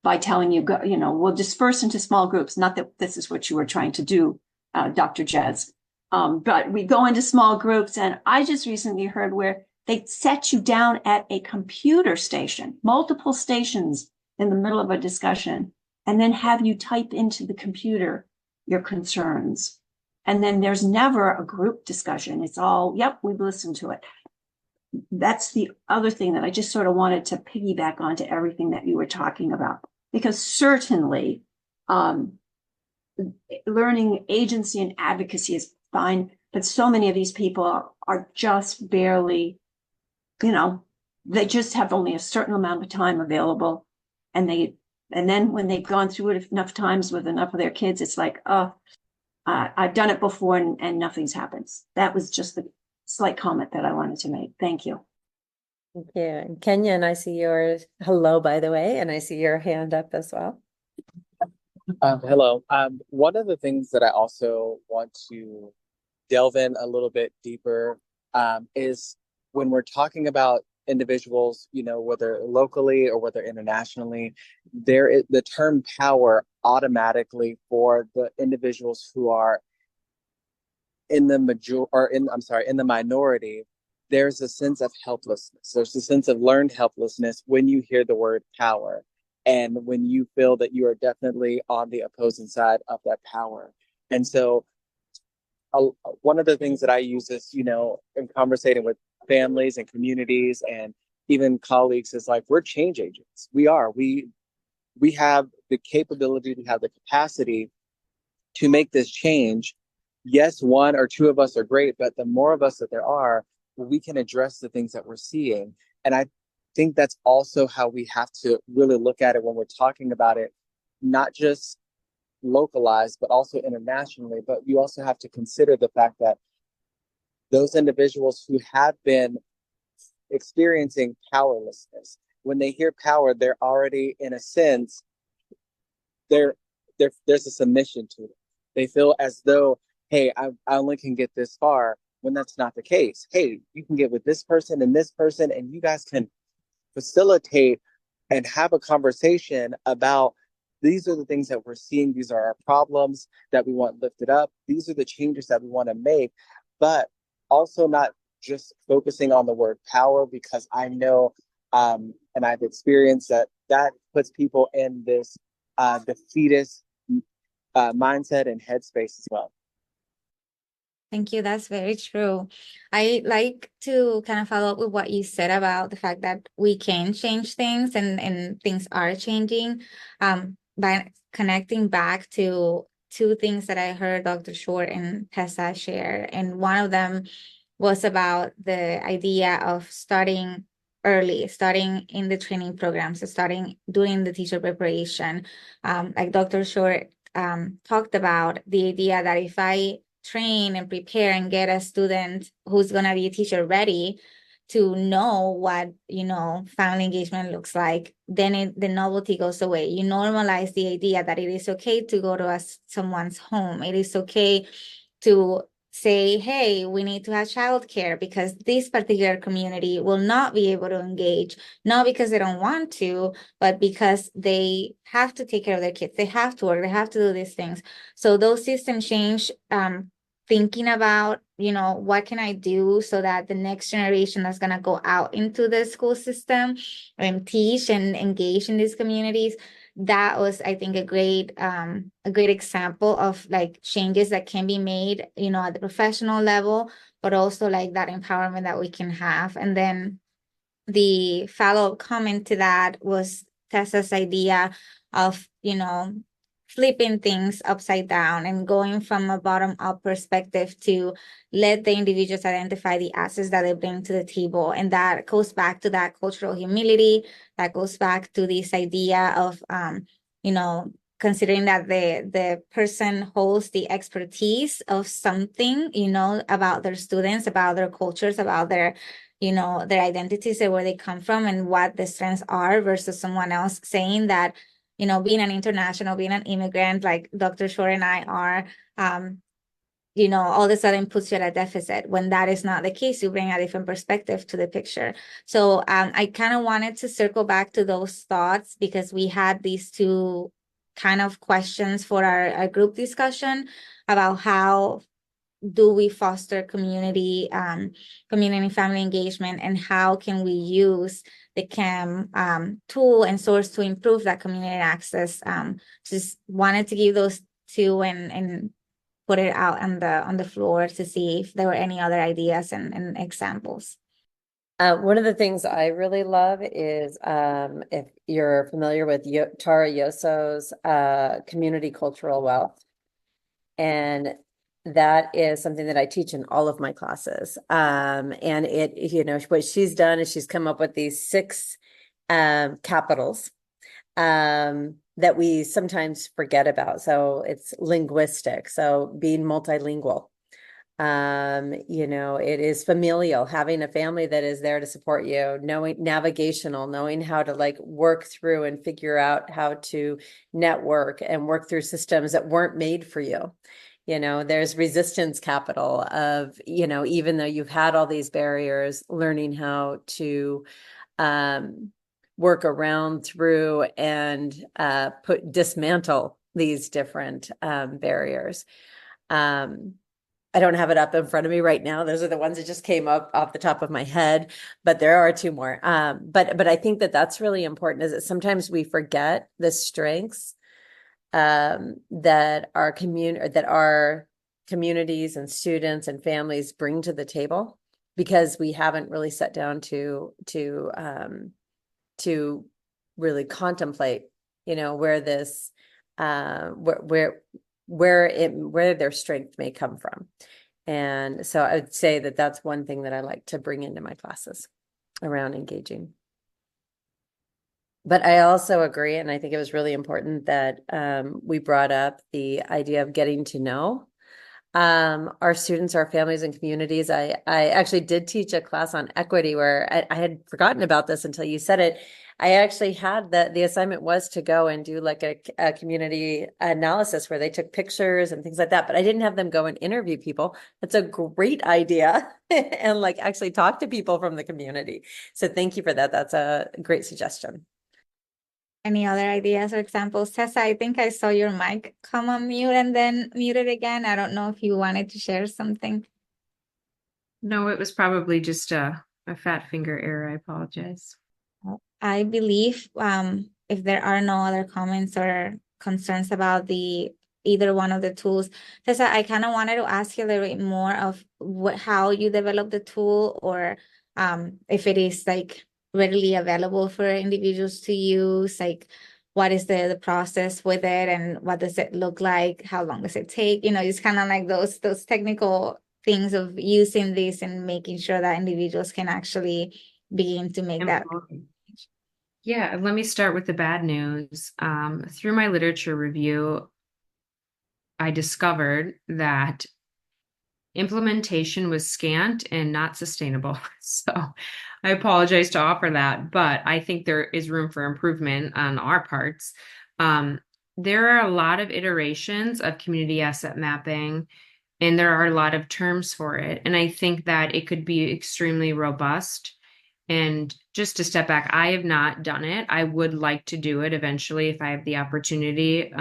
by telling you, we'll disperse into small groups. Not that this is what you were trying to do, Dr. Jez. But we go into small groups, and I just recently heard where they set you down at a computer station, multiple stations in the middle of a discussion, and then have you type into the computer your concerns. And then there's never a group discussion. It's all, yep, we've listened to it. That's the other thing that I just sort of wanted to piggyback onto everything that you were talking about. Because certainly learning agency and advocacy is fine, but so many of these people are just barely, they just have only a certain amount of time available. And then when they've gone through it enough times with enough of their kids, it's like, I've done it before and nothing's happened. That was just the slight comment that I wanted to make. Thank you. Thank you. And Kenyon, I see yours. Hello, by the way, and I see your hand up as well. Hello. One of the things that I also want to delve in a little bit deeper is when we're talking about individuals, whether locally or whether internationally, the term power automatically for the individuals who are in the minority, there's a sense of helplessness. There's a sense of learned helplessness when you hear the word power, and when you feel that you are definitely on the opposing side of that power. And so one of the things that I use is, in conversating with families and communities and even colleagues is like, we're change agents. We have the capability, to have the capacity to make this change. Yes, one or two of us are great, but the more of us that there are, we can address the things that we're seeing. And I think that's also how we have to really look at it when we're talking about it, not just localized, but also internationally. But you also have to consider the fact that those individuals who have been experiencing powerlessness, when they hear power, they're already, in a sense, there's a submission to it. They feel as though, hey, I only can get this far, when that's not the case. Hey, you can get with this person, and you guys can facilitate and have a conversation about, these are the things that we're seeing. These are our problems that we want lifted up. These are the changes that we want to make, but also not just focusing on the word power, because I know, and I've experienced that puts people in this defeatist mindset and headspace as well. Thank you. That's very true. I like to kind of follow up with what you said about the fact that we can change things and things are changing. By connecting back to two things that I heard Dr. Short and Tessa share. And one of them was about the idea of starting early, starting in the training programs, starting doing the teacher preparation. Like Dr. Short talked about, the idea that if I train and prepare and get a student who's going to be teacher ready to know what, family engagement looks like, then the novelty goes away. You normalize the idea that it is okay to go to someone's home. It is okay to say, hey, we need to have childcare because this particular community will not be able to engage, not because they don't want to, but because they have to take care of their kids. They have to work, they have to do these things. So those systems change, thinking about, what can I do so that the next generation that's going to go out into the school system and teach and engage in these communities. That was, I think, a great example of like changes that can be made, at the professional level, but also like that empowerment that we can have. And then the follow-up comment to that was Tessa's idea of, flipping things upside down and going from a bottom-up perspective to let the individuals identify the assets that they bring to the table. And that goes back to that cultural humility, that goes back to this idea of, considering that the person holds the expertise of something, about their students, about their cultures, about their identities and where they come from and what the strengths are versus someone else saying that, being an international, being an immigrant, like Dr. Shore and I are, all of a sudden puts you at a deficit when that is not the case. You bring a different perspective to the picture. So I kind of wanted to circle back to those thoughts because we had these two kind of questions for our group discussion about how do we foster community family engagement, and how can we use the CAM tool and source to improve that community access. Just wanted to give those two and put it out on the floor to see if there were any other ideas and examples. One of the things I really love is if you're familiar with Tara Yoso's community cultural wealth. And that is something that I teach in all of my classes. And what she's done is she's come up with these 6 capitals that we sometimes forget about. So it's linguistic. So being multilingual. It is familial, having a family that is there to support you, knowing navigational, knowing how to like work through and figure out how to network and work through systems that weren't made for you. There's resistance capital of, even though you've had all these barriers, learning how to work around through and dismantle these different barriers. I don't have it up in front of me right now. Those are the ones that just came up off the top of my head, but there are 2 more. But I think that that's really important, is that sometimes we forget the strengths that our communities and students and families bring to the table, because we haven't really sat down to really contemplate, where this where their strength may come from. And so I would say that that's one thing that I like to bring into my classes around engaging. But I also agree, and I think it was really important that we brought up the idea of getting to know our students, our families and communities. I actually did teach a class on equity where I had forgotten about this until you said it. I actually had the assignment was to go and do like a community analysis where they took pictures and things like that, but I didn't have them go and interview people. That's a great idea and like actually talk to people from the community. So thank you for that. That's a great suggestion. Any other ideas or examples? Tessa, I think I saw your mic come on mute and then muted again. I don't know if you wanted to share something. No, it was probably just a fat finger error. I apologize. I believe if there are no other comments or concerns about either one of the tools, Tessa, I kind of wanted to ask you a little bit more of how you develop the tool, or if it is like readily available for individuals to use, like what is the process with it and what does it look like? How long does it take? Just kind of like those technical things of using this and making sure that individuals can actually begin to make that. Yeah, let me start with the bad news. Through my literature review, I discovered that implementation was scant and not sustainable. So I apologize to offer that, but I think there is room for improvement on our parts. There are a lot of iterations of community asset mapping, and there are a lot of terms for it. And I think that it could be extremely robust. And just to step back, I have not done it. I would like to do it eventually if I have the opportunity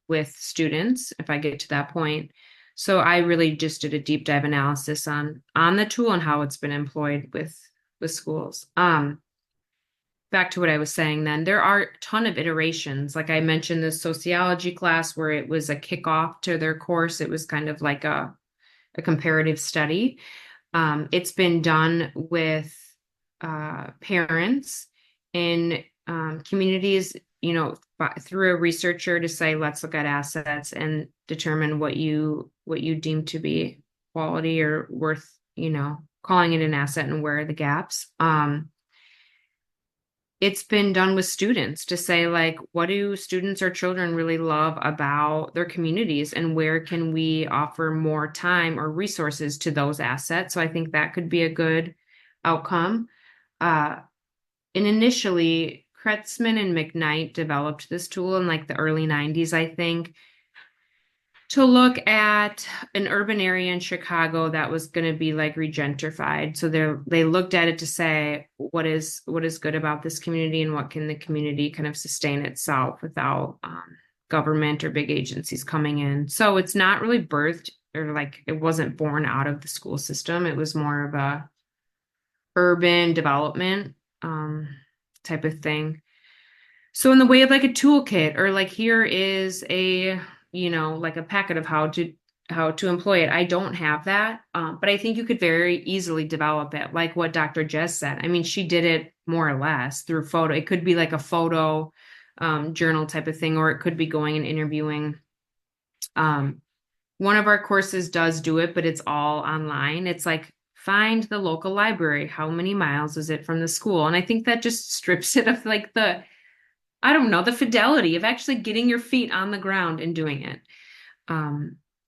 with students, if I get to that point. So I really just did a deep dive analysis on the tool and how it's been employed with schools. Back to what I was saying then, there are a ton of iterations. Like I mentioned, the sociology class where it was a kickoff to their course. It was kind of like a comparative study. It's been done with parents in communities, through a researcher to say, let's look at assets and determine what you deem to be quality or worth, calling it an asset, and where are the gaps. It's been done with students to say, like, what do students or children really love about their communities, and where can we offer more time or resources to those assets? So I think that could be a good outcome. And initially, Kretzmann and McKnight developed this tool in like the early 90s, I think, to look at an urban area in Chicago that was going to be like regentrified. So they looked at it to say, what is good about this community, and what can the community kind of sustain itself without government or big agencies coming in. So it's not really birthed, or like it wasn't born out of the school system. It was more of a urban development type of thing. So in the way of like a toolkit, or like here is a like a packet of how to employ it. I don't have that, but I think you could very easily develop it, like what Dr. Jess said. I mean, she did it more or less through photo. It could be like a photo journal type of thing, or it could be going and interviewing. One of our courses does do it, but it's all online. It's like, find the local library. How many miles is it from the school? And I think that just strips it of like the fidelity of actually getting your feet on the ground and doing it.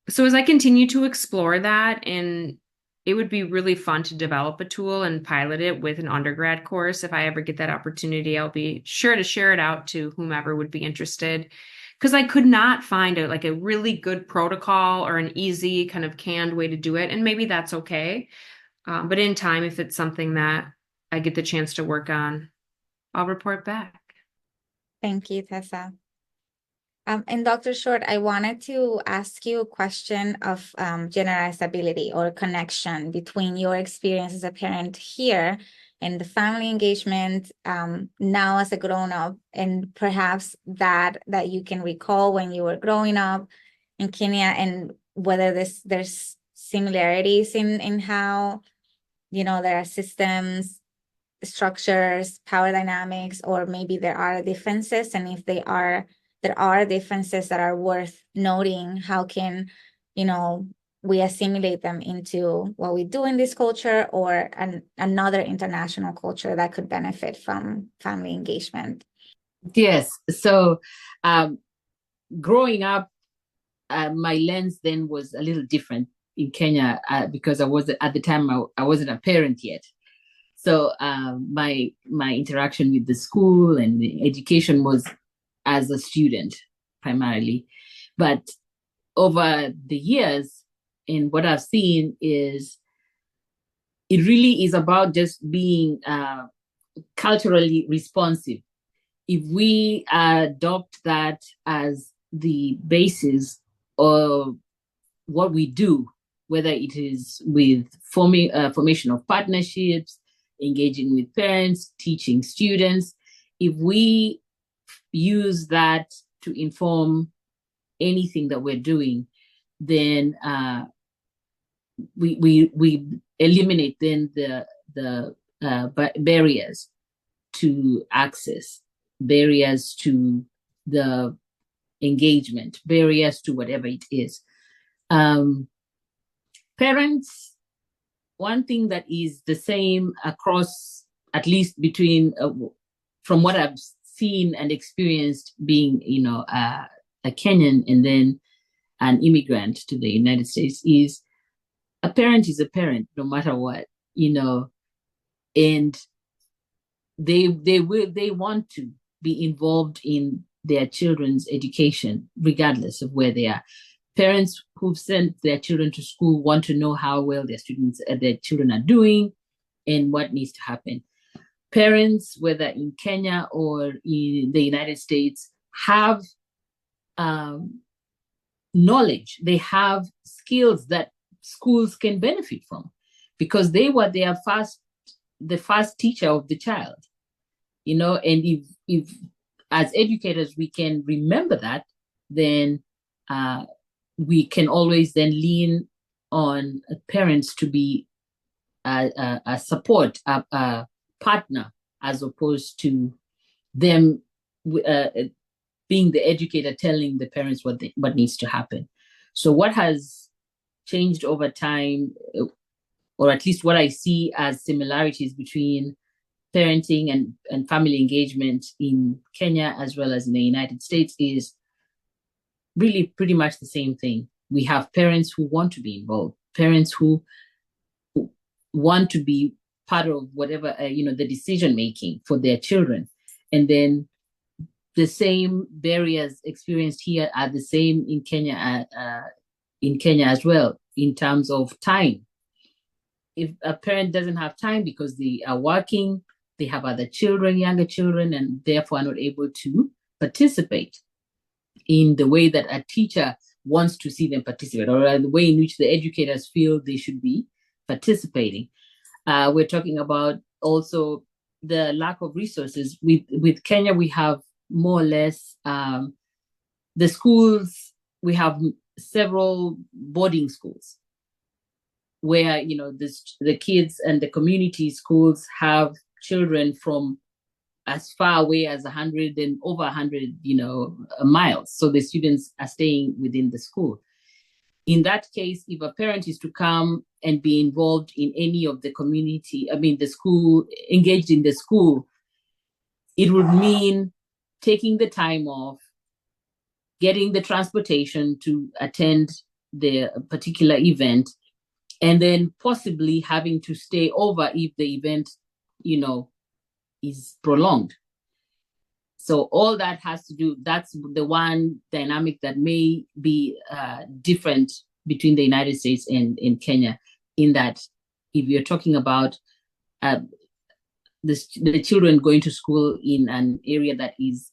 So as I continue to explore that, and it would be really fun to develop a tool and pilot it with an undergrad course. If I ever get that opportunity, I'll be sure to share it out to whomever would be interested, because I could not find a really good protocol or an easy kind of canned way to do it. And maybe that's okay. But in time, if it's something that I get the chance to work on, I'll report back. Thank you, Tessa. And Dr. Short, I wanted to ask you a question of generalizability or connection between your experience as a parent here and the family engagement now as a grown-up, and perhaps that you can recall when you were growing up in Kenya, and whether there's similarities in how, there are systems, structures, power dynamics, or maybe there are differences, and if there are differences that are worth noting, how can we assimilate them into what we do in this culture, or another international culture that could benefit from family engagement? Yes. So growing up, my lens then was a little different in Kenya because at the time I wasn't a parent yet. So my interaction with the school and the education was as a student primarily. But over the years, and what I've seen is it really is about just being culturally responsive. If we adopt that as the basis of what we do, whether it is with formation of partnerships, engaging with parents, teaching students, if we use that to inform anything that we're doing, then we eliminate then the barriers to access, barriers to the engagement, barriers to whatever it is. Parents, one thing that is the same across, at least between, from what I've seen and experienced being, a Kenyan and then an immigrant to the United States, is a parent is a parent no matter what, and they want to be involved in their children's education, regardless of where they are. Parents who've sent their children to school want to know how well their children are doing and what needs to happen. Parents, whether in Kenya or in the United States, have knowledge. They have skills that schools can benefit from because they were the first teacher of the child. And if as educators we can remember that, then we can always then lean on parents to be a support, a partner, as opposed to them being the educator telling the parents what needs to happen. So what has changed over time, or at least what I see as similarities between parenting and family engagement in Kenya as well as in the United States, is really pretty much the same thing. We have parents who want to be involved, parents who want to be part of whatever, the decision making for their children. And then the same barriers experienced here are the same in Kenya as well, in terms of time. If a parent doesn't have time because they are working, they have other children, younger children, and therefore are not able to participate in the way that a teacher wants to see them participate, or the way in which the educators feel they should be participating. We're talking about also the lack of resources. With Kenya, we have more or less the schools, we have several boarding schools where, the kids and the community schools have children from as far away as 100 and over 100, miles. So the students are staying within the school. In that case, if a parent is to come and be involved in any of the community, the school, engaged in the school, it would mean taking the time off, getting the transportation to attend the particular event, and then possibly having to stay over if the event, is prolonged. So all that has to do, that's the one dynamic that may be different between the United States and in Kenya, in that if you're talking about the children going to school in an area that is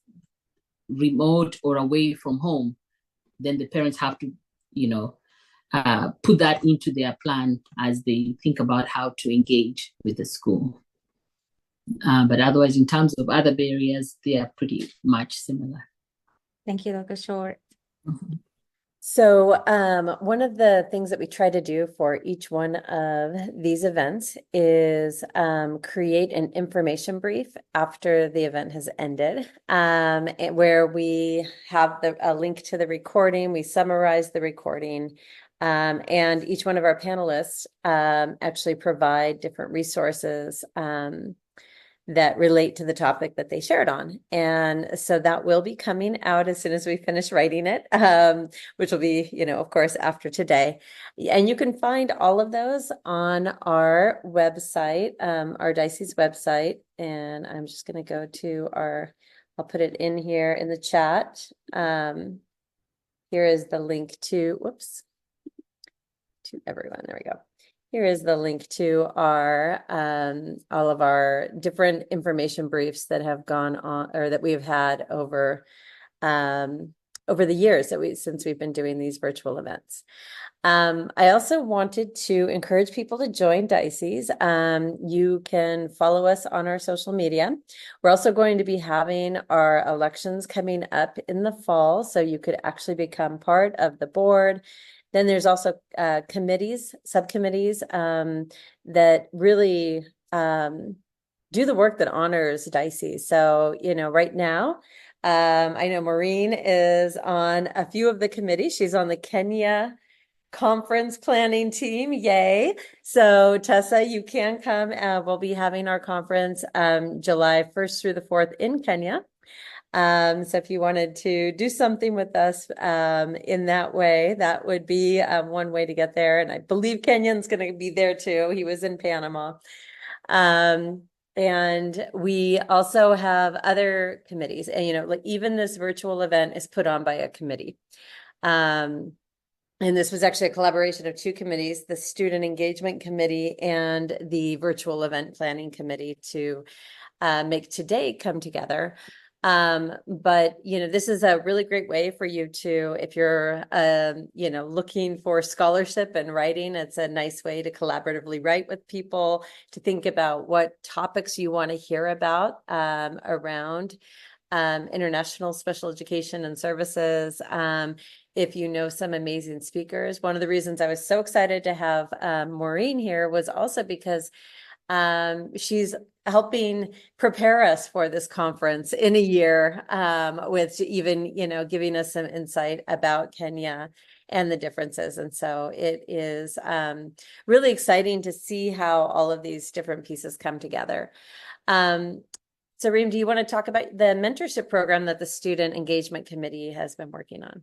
remote or away from home, then the parents have to, put that into their plan as they think about how to engage with the school. But otherwise, in terms of other barriers, they are pretty much similar. Thank you, Dr. Short. Mm-hmm. So one of the things that we try to do for each one of these events is create an information brief after the event has ended, where we have a link to the recording, we summarize the recording, and each one of our panelists actually provide different resources that relate to the topic that they shared on. And so that will be coming out as soon as we finish writing it, which will be, of course, after today. And you can find all of those on our website, our DISES website. And I'm just going to go to I'll put it in here in the chat. Here is the link to everyone. There we go. Here is the link to our all of our different information briefs that have gone on, or that we have had over the years since we've been doing these virtual events. I also wanted to encourage people to join DISES. You can follow us on our social media. We're also going to be having our elections coming up in the fall, so you could actually become part of the board. Then there's also subcommittees that really do the work that honors DISES. So, right now, I know Maureen is on a few of the committees. She's on the Kenya conference planning team. Yay. So Tessa, you can come. We'll be having our conference July 1st through the 4th in Kenya. So if you wanted to do something with us in that way, that would be one way to get there. And I believe Kenyon's going to be there too. He was in Panama. And we also have other committees, and like even this virtual event is put on by a committee. And this was actually a collaboration of two committees, the Student Engagement Committee and the Virtual Event Planning Committee, to make today come together. But this is a really great way for you to, if you're looking for scholarship and writing, it's a nice way to collaboratively write with people, to think about what topics you want to hear about around international special education and services. If you know some amazing speakers. One of the reasons I was so excited to have Maureen here was also because she's helping prepare us for this conference in a year, with even, giving us some insight about Kenya and the differences. And so it is really exciting to see how all of these different pieces come together. Saurym, do you want to talk about the mentorship program that the Student Engagement Committee has been working on?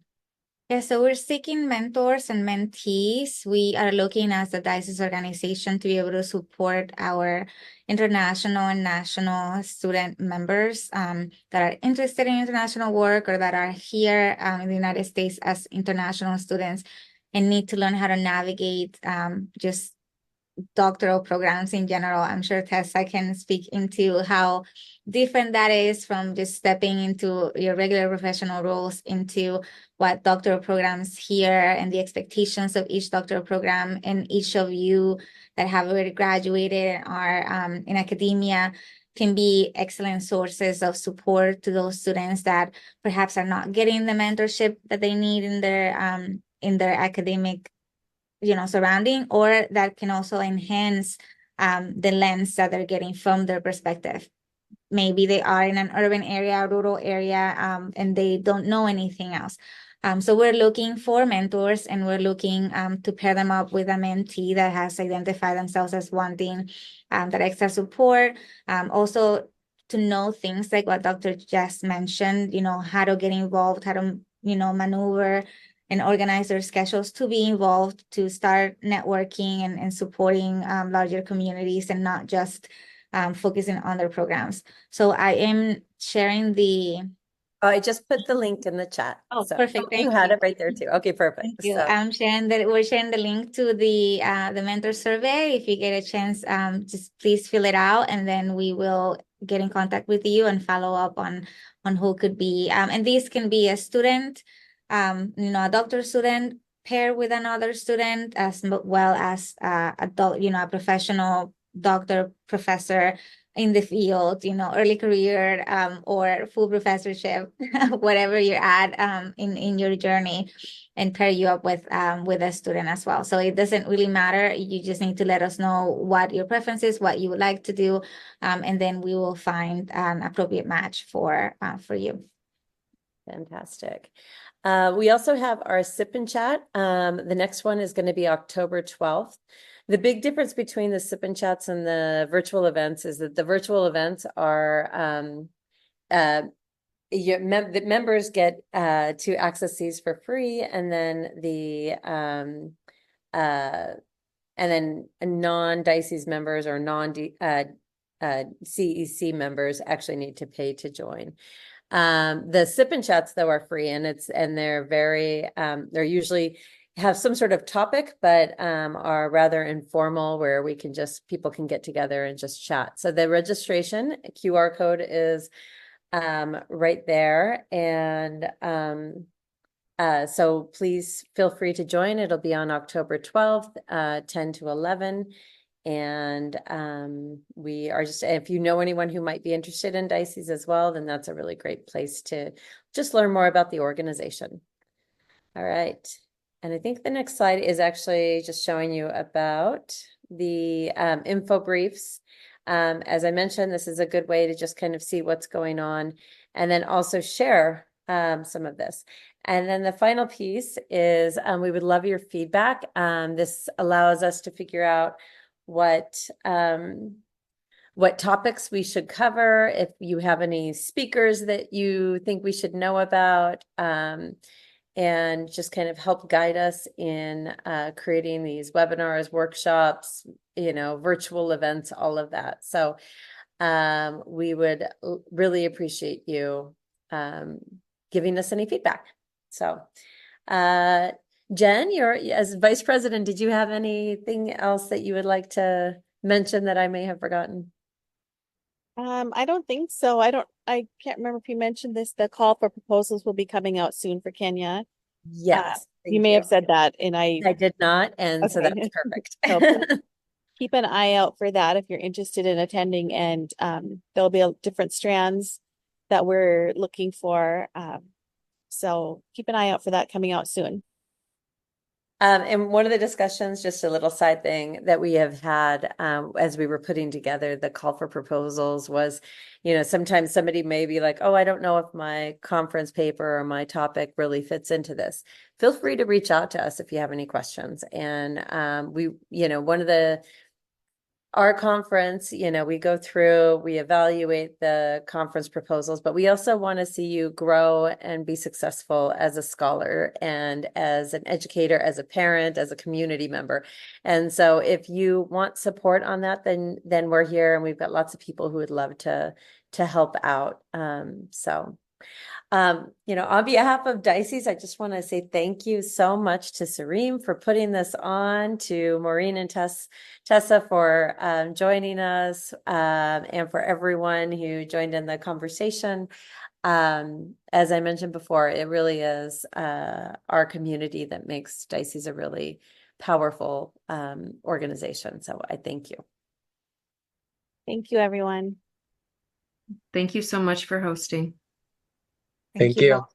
Yeah, so we're seeking mentors and mentees. We are looking as a DISES organization to be able to support our international and national student members that are interested in international work or that are here in the United States as international students and need to learn how to navigate just doctoral programs in general. I'm sure Tessa can speak into how different that is from just stepping into your regular professional roles into what doctoral programs here and the expectations of each doctoral program, and each of you that have already graduated and are in academia can be excellent sources of support to those students that perhaps are not getting the mentorship that they need in their academic surrounding, or that can also enhance the lens that they're getting from their perspective. Maybe they are in an urban area, rural area, and they don't know anything else. So we're looking for mentors, and we're looking to pair them up with a mentee that has identified themselves as wanting that extra support. Also to know things like what Dr. Jess mentioned, how to get involved, how to, maneuver and organize their schedules to be involved, to start networking and supporting larger communities, and not just focusing on their programs. So I am sharing the... Oh, I just put the link in the chat. Oh, so perfect. You had it right there too. Okay, perfect. Thank you. So We're sharing the link to the mentor survey. If you get a chance, just please fill it out, and then we will get in contact with you and follow up on who could be. And these can be a student, a doctor student paired with another student, as well as adult, a professional doctor, professor in the field, early career or full professorship, whatever you're at in your journey, and pair you up with a student as well. So it doesn't really matter. You just need to let us know what your preference is, what you would like to do, and then we will find an appropriate match for you. fantastic. We also have our sip and chat. The next one is going to be October 12th. The big difference between the sip and chats and the virtual events is that the virtual events are the members get to access these for free, and then non-DISES members or CEC members actually need to pay to join. The sip and chats though are free, and they're very they're usually have some sort of topic, but are rather informal, where people can get together and just chat. So the registration QR code is right there, and so please feel free to join. It'll be on October 12th, 10 to 11. And we are just, if you know anyone who might be interested in DISES as well, then that's a really great place to just learn more about the organization. All right. And I think the next slide is actually just showing you about the info briefs. As I mentioned, this is a good way to just kind of see what's going on, and then also share some of this. And then the final piece is we would love your feedback. This allows us to figure out what what topics we should cover, if you have any speakers that you think we should know about, and just kind of help guide us in creating these webinars, workshops, virtual events, all of that. So we would really appreciate you giving us any feedback. So Jen, you're as vice president, did you have anything else that you would like to mention that I may have forgotten? I don't think so. I can't remember if you mentioned this. The call for proposals will be coming out soon for Kenya. Yes, You may have said that, and I did not, and so Okay. that's perfect. So keep an eye out for that if you're interested in attending, and there'll be different strands that we're looking for. So keep an eye out for that coming out soon. And one of the discussions, just a little side thing that we have had as we were putting together the call for proposals was, sometimes somebody may be like, oh, I don't know if my conference paper or my topic really fits into this. Feel free to reach out to us if you have any questions. And our conference, we go through, we evaluate the conference proposals, but we also want to see you grow and be successful as a scholar and as an educator, as a parent, as a community member. And so if you want support on that, then we're here, and we've got lots of people who would love to help out. On behalf of DISES, I just want to say thank you so much to Saurym for putting this on, to Maureen and Tessa for joining us, and for everyone who joined in the conversation. As I mentioned before, it really is our community that makes DISES a really powerful organization. So I thank you. Thank you, everyone. Thank you so much for hosting. Thank you. both.